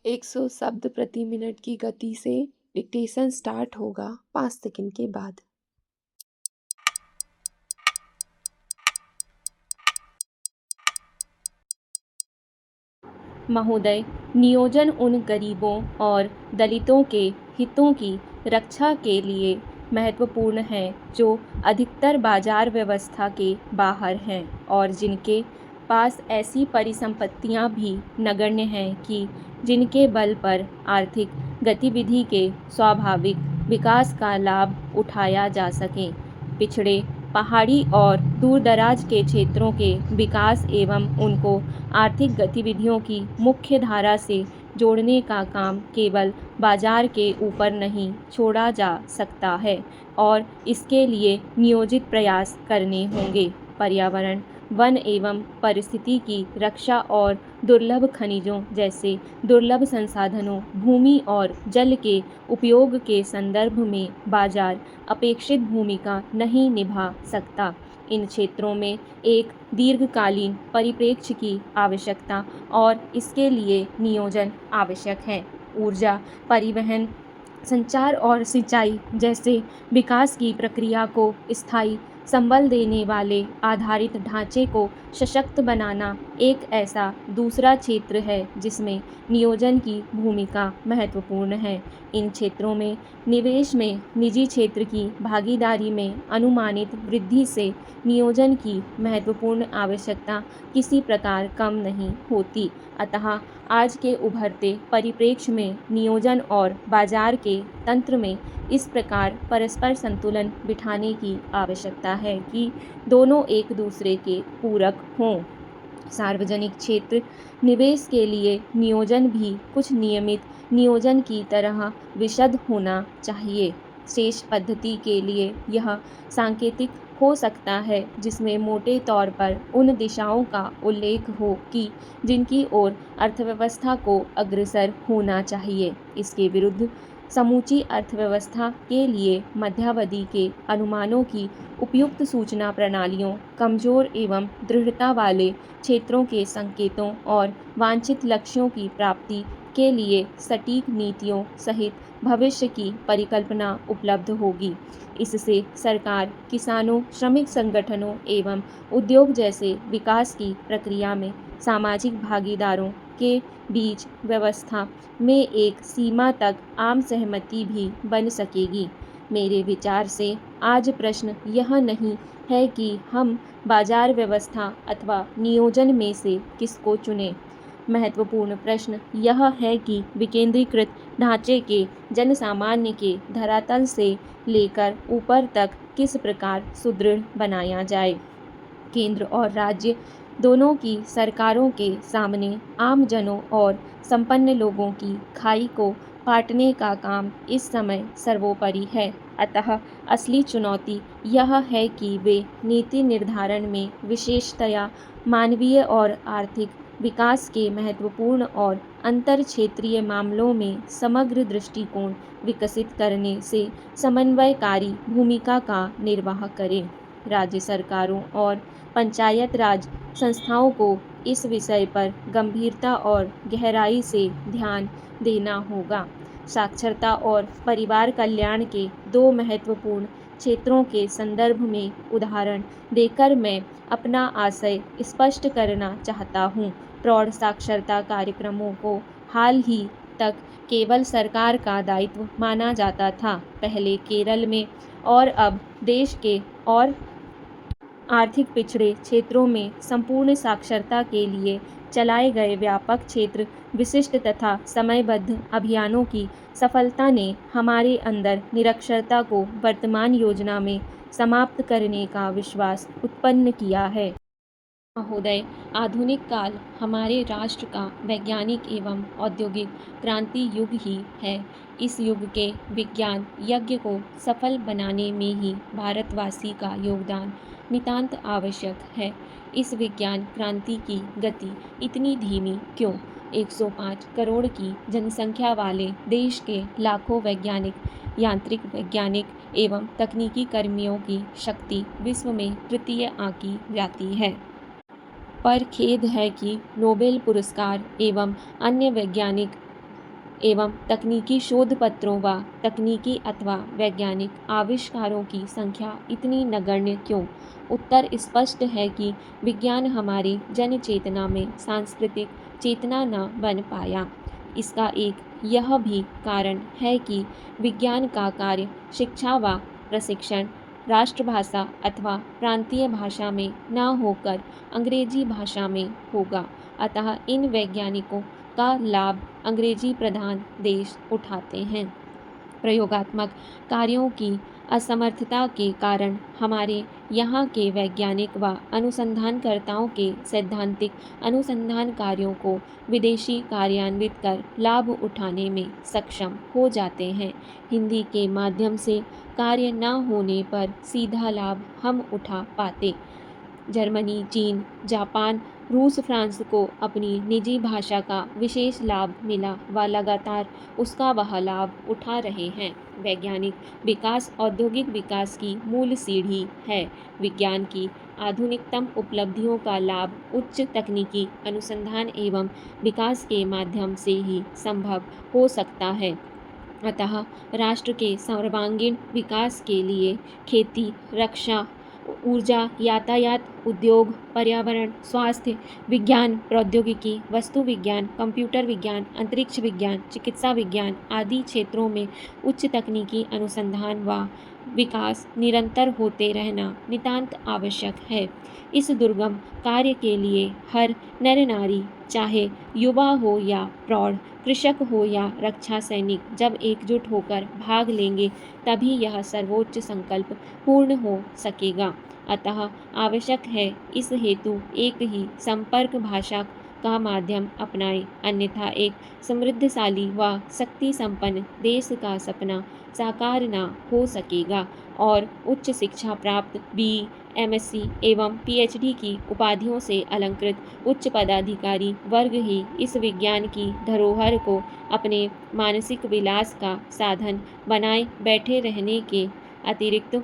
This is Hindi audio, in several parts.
100 शब्द प्रति मिनट की गति से डिक्टेशन स्टार्ट होगा 5 सेकंड के बाद। महोदय, नियोजन उन गरीबों और दलितों के हितों की रक्षा के लिए महत्वपूर्ण है जो अधिकतर बाजार व्यवस्था के बाहर हैं और जिनके पास ऐसी परिसंपत्तियां भी नगण्य हैं कि जिनके बल पर आर्थिक गतिविधि के स्वाभाविक विकास का लाभ उठाया जा सके। पिछड़े, पहाड़ी और दूरदराज के क्षेत्रों के विकास एवं उनको आर्थिक गतिविधियों की मुख्य धारा से जोड़ने का काम केवल बाजार के ऊपर नहीं छोड़ा जा सकता है और इसके लिए नियोजित प्रयास करने होंगे। पर्यावरण, वन एवं परिस्थिति की रक्षा और दुर्लभ खनिजों जैसे दुर्लभ संसाधनों, भूमि और जल के उपयोग के संदर्भ में बाजार अपेक्षित भूमिका नहीं निभा सकता। इन क्षेत्रों में एक दीर्घकालीन परिप्रेक्ष्य की आवश्यकता और इसके लिए नियोजन आवश्यक है। ऊर्जा, परिवहन, संचार और सिंचाई जैसे विकास की प्रक्रिया को स्थायी संबल देने वाले आधारित ढांचे को सशक्त बनाना एक ऐसा दूसरा क्षेत्र है जिसमें नियोजन की भूमिका महत्वपूर्ण है। इन क्षेत्रों में निवेश में निजी क्षेत्र की भागीदारी में अनुमानित वृद्धि से नियोजन की महत्वपूर्ण आवश्यकता किसी प्रकार कम नहीं होती। अतः आज के उभरते परिप्रेक्ष्य में नियोजन और बाजार के तंत्र में इस प्रकार परस्पर संतुलन बिठाने की आवश्यकता है कि दोनों एक दूसरे के पूरक हों। सार्वजनिक क्षेत्र निवेश के लिए नियोजन भी कुछ नियमित नियोजन की तरह विशद होना चाहिए। शेष पद्धति के लिए यह सांकेतिक हो सकता है जिसमें मोटे तौर पर उन दिशाओं का उल्लेख हो कि जिनकी ओर अर्थव्यवस्था को अग्रसर होना चाहिए। इसके विरुद्ध समूची अर्थव्यवस्था के लिए मध्यावधि के अनुमानों की उपयुक्त सूचना प्रणालियों, कमजोर एवं दृढ़ता वाले क्षेत्रों के संकेतों और वांछित लक्ष्यों की प्राप्ति के लिए सटीक नीतियों सहित भविष्य की परिकल्पना उपलब्ध होगी। इससे सरकार, किसानों, श्रमिक संगठनों एवं उद्योग जैसे विकास की प्रक्रिया में सामाजिक भागीदारों के बीच व्यवस्था में एक सीमा तक आम सहमति भी बन सकेगी। मेरे विचार से आज प्रश्न यह नहीं है कि हम बाजार व्यवस्था अथवा नियोजन में से किसको चुनें। महत्वपूर्ण प्रश्न यह है कि विकेंद्रीकृत ढांचे के जनसामान्य के धरातल से लेकर ऊपर तक किस प्रकार सुदृढ़ बनाया जाए। केंद्र और राज्य दोनों की सरकारों के सामने आम जनों और संपन्न लोगों की खाई को पाटने का काम इस समय सर्वोपरि है। अतः असली चुनौती यह है कि वे नीति निर्धारण में विशेषतया मानवीय और आर्थिक विकास के महत्वपूर्ण और अंतर क्षेत्रीय मामलों में समग्र दृष्टिकोण विकसित करने से समन्वयकारी भूमिका का निर्वाह करें। राज्य सरकारों और पंचायत राज संस्थाओं को इस विषय पर गंभीरता और गहराई से ध्यान देना होगा। साक्षरता और परिवार कल्याण के दो महत्वपूर्ण क्षेत्रों के संदर्भ में उदाहरण देकर मैं अपना आशय स्पष्ट करना चाहता हूँ। प्रौढ़ साक्षरता कार्यक्रमों को हाल ही तक केवल सरकार का दायित्व माना जाता था, पहले केरल में और अब देश के और आर्थिक पिछड़े क्षेत्रों में संपूर्ण साक्षरता के लिए चलाए गए व्यापक क्षेत्र विशिष्ट तथा समयबद्ध अभियानों की सफलता ने हमारे अंदर निरक्षरता को वर्तमान योजना में समाप्त करने का विश्वास उत्पन्न किया है। महोदय, आधुनिक काल हमारे राष्ट्र का वैज्ञानिक एवं औद्योगिक क्रांति युग ही है। इस युग के विज्ञान यज्ञ को सफल बनाने में ही भारतवासी का योगदान नितांत आवश्यक है। इस विज्ञान क्रांति की गति इतनी धीमी क्यों? 105 करोड़ की जनसंख्या वाले देश के लाखों वैज्ञानिक, यांत्रिक वैज्ञानिक एवं तकनीकी कर्मियों की शक्ति विश्व में तृतीय आंकी जाती है। पर खेद है कि नोबेल पुरस्कार एवं अन्य वैज्ञानिक एवं तकनीकी शोध पत्रों व तकनीकी अथवा वैज्ञानिक आविष्कारों की संख्या इतनी नगण्य क्यों? उत्तर स्पष्ट है कि विज्ञान हमारी जन चेतना में सांस्कृतिक चेतना न बन पाया। इसका एक यह भी कारण है कि विज्ञान का कार्य शिक्षा व प्रशिक्षण राष्ट्रभाषा अथवा प्रांतीय भाषा में न होकर अंग्रेजी भाषा में होगा। अतः इन वैज्ञानिकों का लाभ अंग्रेजी प्रधान देश उठाते हैं। प्रयोगात्मक कार्यों की असमर्थता के कारण हमारे यहाँ के वैज्ञानिक व अनुसंधानकर्ताओं के सैद्धांतिक अनुसंधान कार्यों को विदेशी कार्यान्वित कर लाभ उठाने में सक्षम हो जाते हैं। हिंदी के माध्यम से कार्य न होने पर सीधा लाभ हम उठा पाते। जर्मनी, चीन, जापान, रूस, फ्रांस को अपनी निजी भाषा का विशेष लाभ मिला व लगातार उसका वह लाभ उठा रहे हैं। वैज्ञानिक विकास औद्योगिक विकास की मूल सीढ़ी है। विज्ञान की आधुनिकतम उपलब्धियों का लाभ उच्च तकनीकी अनुसंधान एवं विकास के माध्यम से ही संभव हो सकता है। अतः राष्ट्र के सर्वांगीण विकास के लिए खेती, रक्षा, ऊर्जा, यातायात, उद्योग, पर्यावरण, स्वास्थ्य, विज्ञान, प्रौद्योगिकी, वस्तु विज्ञान, कंप्यूटर विज्ञान, अंतरिक्ष विज्ञान, चिकित्सा विज्ञान आदि क्षेत्रों में उच्च तकनीकी अनुसंधान व विकास निरंतर होते रहना नितांत आवश्यक है। इस दुर्गम कार्य के लिए हर नर नारी, चाहे युवा हो या प्रौढ़, कृषक हो या रक्षा सैनिक, जब एकजुट होकर भाग लेंगे तभी यह सर्वोच्च संकल्प पूर्ण हो सकेगा। अतः आवश्यक है इस हेतु एक ही संपर्क भाषा का माध्यम अपनाएं, अन्यथा एक समृद्धशाली व शक्ति संपन्न देश का सपना साकार न हो सकेगा और उच्च शिक्षा प्राप्त BE, MSc एवं PhD की उपाधियों से अलंकृत उच्च पदाधिकारी वर्ग ही इस विज्ञान की धरोहर को अपने मानसिक विलास का साधन बनाए बैठे रहने के अतिरिक्त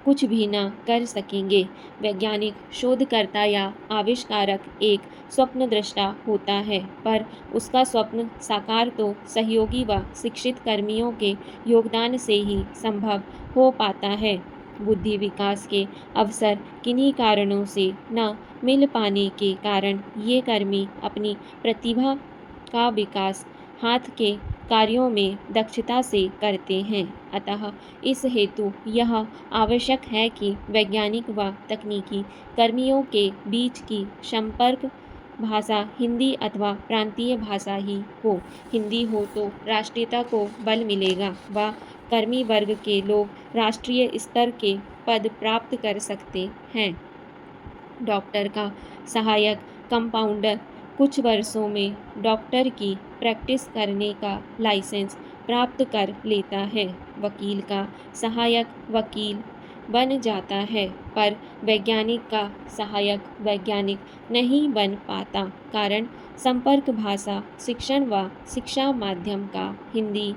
कुछ भी न कर सकेंगे। वैज्ञानिक शोधकर्ता या आविष्कारक एक स्वप्न दृष्टा होता है, पर उसका स्वप्न साकार तो सहयोगी व शिक्षित कर्मियों के योगदान से ही संभव हो पाता है। बुद्धि विकास के अवसर किन्हीं कारणों से न मिल पाने के कारण ये कर्मी अपनी प्रतिभा का विकास हाथ के कार्यों में दक्षता से करते हैं। अतः इस हेतु यह आवश्यक है कि वैज्ञानिक व तकनीकी कर्मियों के बीच की संपर्क भाषा हिंदी अथवा प्रांतीय भाषा ही हो। हिंदी हो तो राष्ट्रीयता को बल मिलेगा व कर्मी वर्ग के लोग राष्ट्रीय स्तर के पद प्राप्त कर सकते हैं। डॉक्टर का सहायक कंपाउंडर कुछ वर्षों में डॉक्टर की प्रैक्टिस करने का लाइसेंस प्राप्त कर लेता है। वकील का सहायक वकील बन जाता है, पर वैज्ञानिक का सहायक वैज्ञानिक नहीं बन पाता। कारण संपर्क भाषा शिक्षण व शिक्षा माध्यम का हिंदी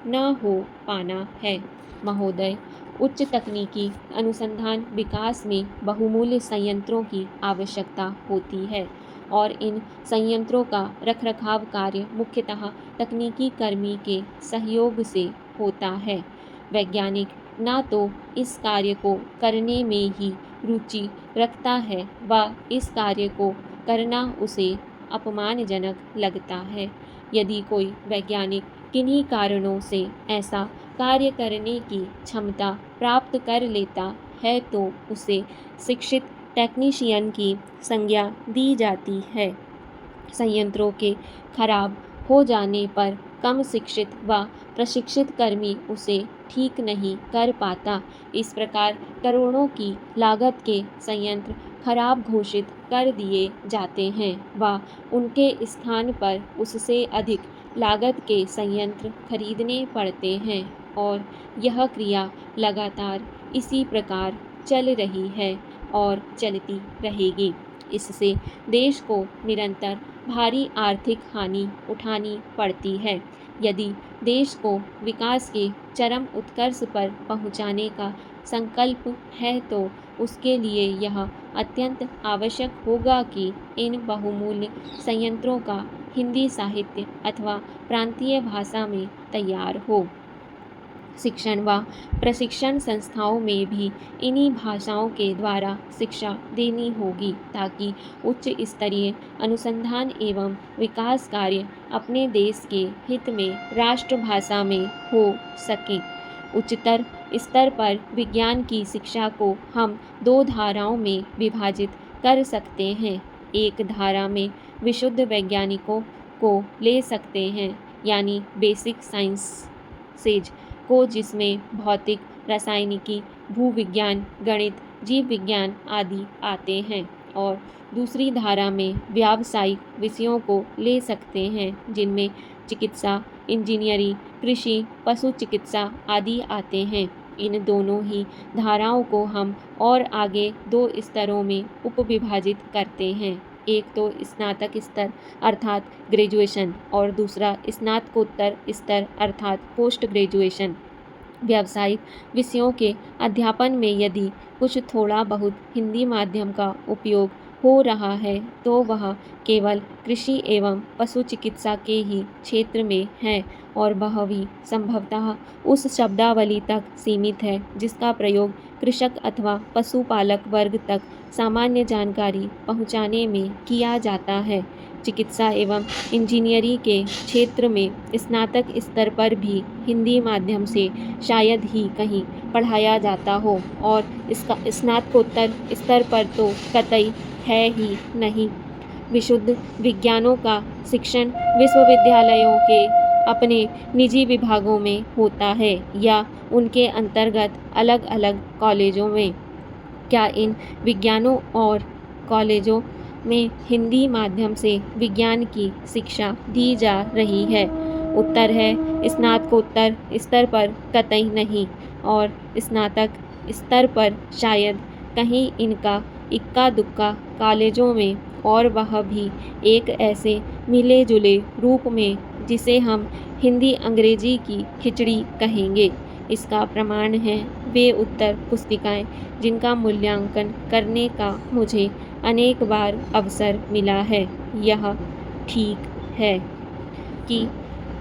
न हो पाना है। महोदय, उच्च तकनीकी अनुसंधान विकास में बहुमूल्य संयंत्रों की आवश्यकता होती है और इन संयंत्रों का रखरखाव कार्य मुख्यतः तकनीकी कर्मी के सहयोग से होता है। वैज्ञानिक न तो इस कार्य को करने में ही रुचि रखता है व इस कार्य को करना उसे अपमानजनक लगता है। यदि कोई वैज्ञानिक किन्हीं कारणों से ऐसा कार्य करने की क्षमता प्राप्त कर लेता है तो उसे शिक्षित टेक्नीशियन की संज्ञा दी जाती है। संयंत्रों के खराब हो जाने पर कम शिक्षित व प्रशिक्षित कर्मी उसे ठीक नहीं कर पाता। इस प्रकार करोड़ों की लागत के संयंत्र खराब घोषित कर दिए जाते हैं व उनके स्थान पर उससे अधिक लागत के संयंत्र खरीदने पड़ते हैं और यह क्रिया लगातार इसी प्रकार चल रही है और चलती रहेगी। इससे देश को निरंतर भारी आर्थिक हानि उठानी पड़ती है। यदि देश को विकास के चरम उत्कर्ष पर पहुंचाने का संकल्प है तो उसके लिए यह अत्यंत आवश्यक होगा कि इन बहुमूल्य संयंत्रों का हिंदी साहित्य अथवा प्रांतीय भाषा में तैयार हो। शिक्षण व प्रशिक्षण संस्थाओं में भी इन्हीं भाषाओं के द्वारा शिक्षा देनी होगी ताकि उच्च स्तरीय अनुसंधान एवं विकास कार्य अपने देश के हित में राष्ट्रभाषा में हो सके। उच्चतर स्तर पर विज्ञान की शिक्षा को हम दो धाराओं में विभाजित कर सकते हैं। एक धारा में विशुद्ध वैज्ञानिकों को ले सकते हैं, यानी बेसिक साइंसेज को, जिसमें भौतिक, रासायनिकी, भूविज्ञान, गणित, जीव विज्ञान आदि आते हैं, और दूसरी धारा में व्यावसायिक विषयों को ले सकते हैं, जिनमें चिकित्सा, इंजीनियरिंग, कृषि, पशु चिकित्सा आदि आते हैं। इन दोनों ही धाराओं को हम और आगे दो स्तरों में उपविभाजित करते हैं। एक तो स्नातक स्तर अर्थात ग्रेजुएशन और दूसरा स्नातकोत्तर स्तर अर्थात पोस्ट ग्रेजुएशन। व्यावसायिक विषयों के अध्यापन में यदि कुछ थोड़ा बहुत हिंदी माध्यम का उपयोग हो रहा है तो वह केवल कृषि एवं पशु चिकित्सा के ही क्षेत्र में है, और वह भी संभवतः उस शब्दावली तक सीमित है जिसका प्रयोग कृषक अथवा पशुपालक वर्ग तक सामान्य जानकारी पहुंचाने में किया जाता है। चिकित्सा एवं इंजीनियरिंग के क्षेत्र में स्नातक स्तर पर भी हिंदी माध्यम से शायद ही कहीं पढ़ाया जाता हो, और इसका स्नातकोत्तर स्तर पर तो कतई है ही नहीं। विशुद्ध विज्ञानों का शिक्षण विश्वविद्यालयों के अपने निजी विभागों में होता है या उनके अंतर्गत अलग अलग कॉलेजों में। क्या इन विज्ञानों और कॉलेजों में हिंदी माध्यम से विज्ञान की शिक्षा दी जा रही है? उत्तर है स्नातकोत्तर स्तर पर कतई नहीं, और स्नातक स्तर पर शायद कहीं इनका इक्का दुक्का कॉलेजों में, और वह भी एक ऐसे मिले जुले रूप में जिसे हम हिंदी अंग्रेजी की खिचड़ी कहेंगे। इसका प्रमाण है वे उत्तर पुस्तिकाएं जिनका मूल्यांकन करने का मुझे अनेक बार अवसर मिला है। यह ठीक है कि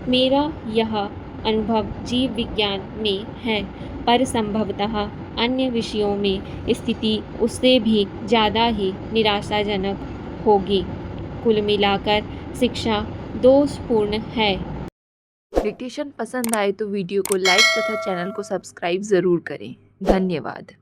मेरा यह अनुभव जीव विज्ञान में है, पर संभवतः अन्य विषयों में स्थिति उससे भी ज़्यादा ही निराशाजनक होगी। कुल मिलाकर शिक्षा दोषपूर्ण है। डिक्टेशन पसंद आए तो वीडियो को लाइक तथा चैनल को सब्सक्राइब ज़रूर करें। धन्यवाद।